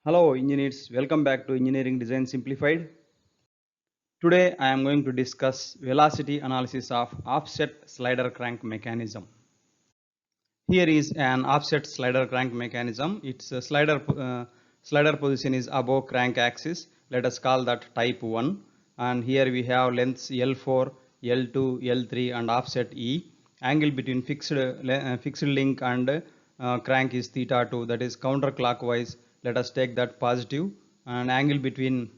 Hello engineers, welcome back to Engineering Design Simplified. Today I am going to discuss velocity analysis of offset slider crank mechanism. Here is an offset slider crank mechanism. Its slider position is above crank axis. Let us call that type 1. And here we have lengths L4, L2, L3 and offset E. Angle between fixed link and crank is theta 2, that is counterclockwise. Let us take that positive. And angle between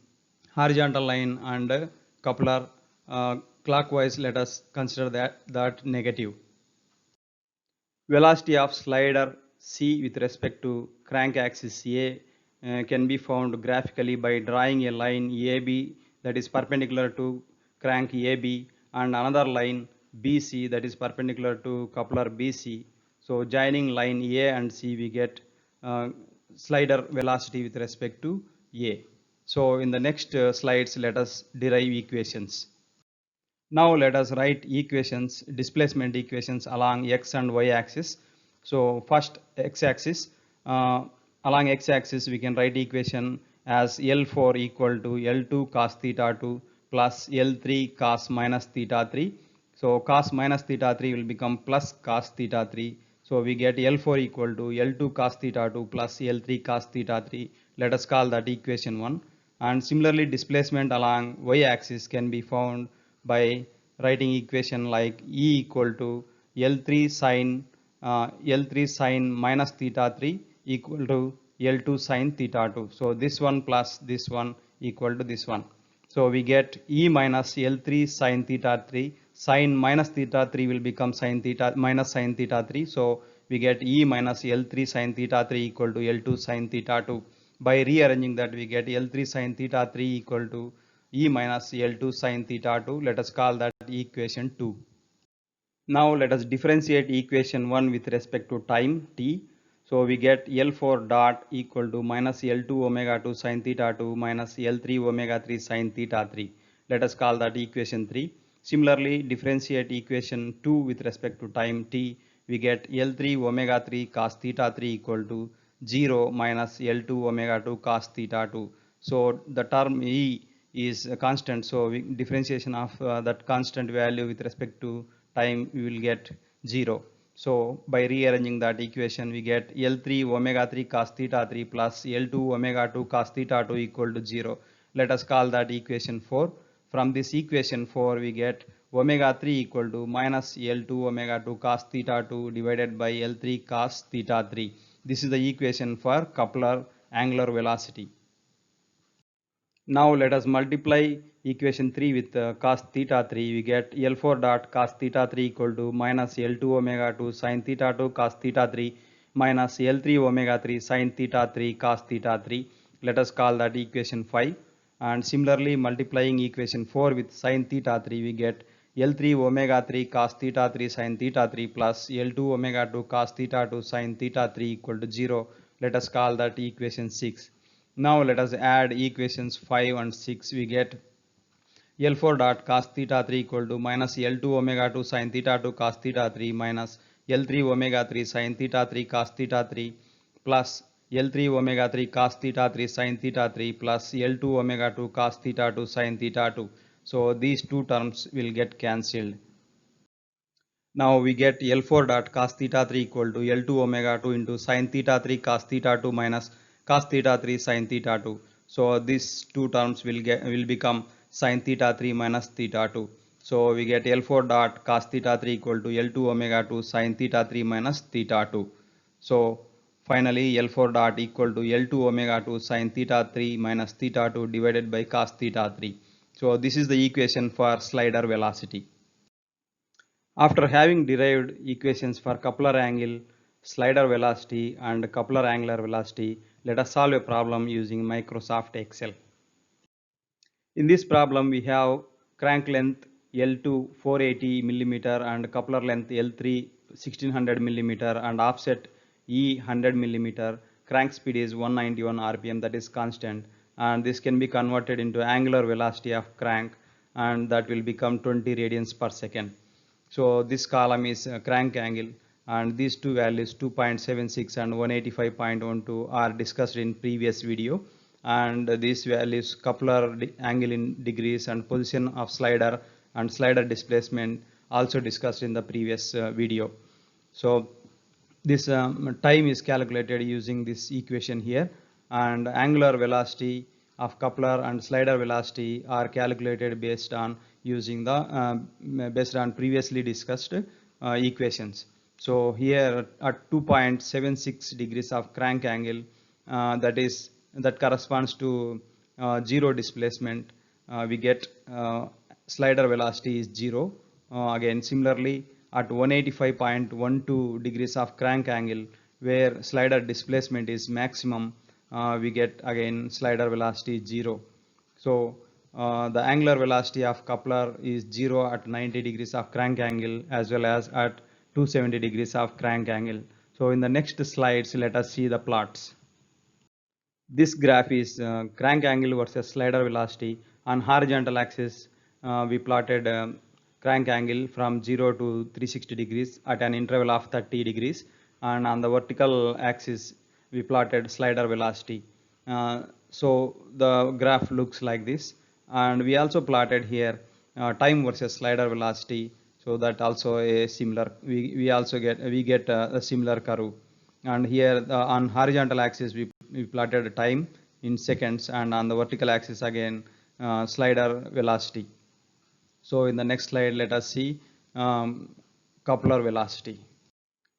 horizontal line and coupler clockwise, let us consider that negative. Velocity of slider C with respect to crank axis A can be found graphically by drawing a line AB that is perpendicular to crank AB and another line BC that is perpendicular to coupler BC. So joining line A and C we get slider velocity with respect to A. So in the next slides let us derive equations. Now let us write equations, displacement equations along x and y axis. So first x axis, along x axis we can write equation as L4 equal to L2 cos theta 2 plus L3 cos minus theta 3. So cos minus theta 3 will become plus cos theta 3. So we get L4 equal to L2 cos theta 2 plus L3 cos theta 3. Let us call that equation 1. And similarly displacement along y axis can be found by writing equation like E equal to L3 sine minus theta 3 equal to L2 sine theta 2. So this one plus this one equal to this one. So we get E minus L3 sine theta 3. Sine minus theta 3 will become sine theta minus sine theta 3. So we get E minus L3 sine theta 3 equal to L2 sine theta 2. By rearranging that we get L3 sine theta 3 equal to E minus L2 sine theta 2. Let us call that equation 2. Now let us differentiate equation 1 with respect to time t. So we get L4 dot equal to minus L2 omega 2 sine theta 2 minus L3 omega 3 sine theta 3. Let us call that equation 3. Similarly, differentiate equation 2 with respect to time t. We get L3 omega 3 cos theta 3 equal to 0 minus L2 omega 2 cos theta 2. So the term E is a constant. So differentiation of that constant value with respect to time we will get 0. So by rearranging that equation we get L3 omega 3 cos theta 3 plus L2 omega 2 cos theta 2 equal to 0. Let us call that equation 4. From this equation 4 we get omega 3 equal to minus L2 omega 2 cos theta 2 divided by L3 cos theta 3. This is the equation for coupler angular velocity. Now let us multiply equation 3 with cos theta 3. We get L4 dot cos theta 3 equal to minus L2 omega 2 sin theta 2 cos theta 3 minus L3 omega 3 sin theta 3 cos theta 3. Let us call that equation 5. And similarly multiplying equation 4 with sin theta 3 we get L3 omega 3 cos theta 3 sin theta 3 plus L2 omega 2 cos theta 2 sin theta 3 equal to 0. Let us call that equation 6. Now let us add equations 5 and 6. We get L4 dot cos theta 3 equal to minus L2 omega 2 sin theta 2 cos theta 3 minus L3 omega 3 sin theta 3 cos theta 3 plus L3 omega 3 cos theta 3 sin theta 3 plus L2 omega 2 cos theta 2 sin theta 2. So these two terms will get cancelled. Now we get L4 dot cos theta 3 equal to L2 omega 2 into sin theta 3 cos theta 2 minus cos theta 3 sin theta 2. So these two terms will become sin theta 3 minus theta 2. So we get L4 dot cos theta 3 equal to L2 omega 2 sin theta 3 minus theta 2. So finally L4 dot equal to L2 omega 2 sin theta 3 minus theta 2 divided by cos theta 3. So this is the equation for slider velocity. After having derived equations for coupler angle, slider velocity and coupler angular velocity, let us solve a problem using Microsoft Excel. In this problem we have crank length L2 480 mm and coupler length L3 1600 mm and offset E 100 mm. Crank speed is 191 rpm, that is constant, and this can be converted into angular velocity of crank, and that will become 20 radians per second. So this column is crank angle, and these two values 2.76 and 185.12 are discussed in previous video, and these values coupler angle in degrees and position of slider and slider displacement also discussed in the previous video. So this time is calculated using this equation here, and angular velocity of coupler and slider velocity are calculated based on using the based on previously discussed equations. So here at 2.76 degrees of crank angle, that corresponds to zero displacement, we get slider velocity is 0. Again similarly at 185.12 degrees of crank angle, where slider displacement is maximum, we get again slider velocity is 0. So the angular velocity of coupler is 0 at 90 degrees of crank angle as well as at 270 degrees of crank angle. So in the next slides, let us see the plots. This graph is crank angle versus slider velocity. On horizontal axis, we plotted crank angle from 0 to 360 degrees at an interval of 30 degrees, and on the vertical axis we plotted slider velocity. So the graph looks like this, and we also plotted here time versus slider velocity, so that also a similar, we also get a similar curve. And here on horizontal axis we plotted time in seconds, and on the vertical axis again slider velocity. So in the next slide, let us see coupler velocity.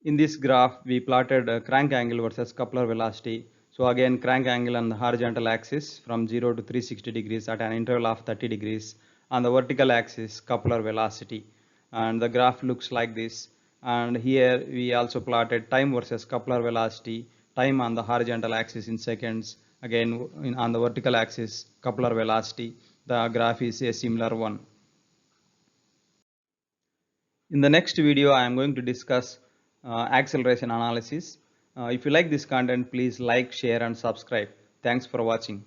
In this graph, we plotted crank angle versus coupler velocity. So again, crank angle on the horizontal axis from 0 to 360 degrees at an interval of 30 degrees. On the vertical axis, coupler velocity. And the graph looks like this. And here we also plotted time versus coupler velocity, time on the horizontal axis in seconds. Again, on the vertical axis, coupler velocity. The graph is a similar one. In the next video, I am going to discuss acceleration analysis. If you like this content, please like, share and subscribe. Thanks for watching.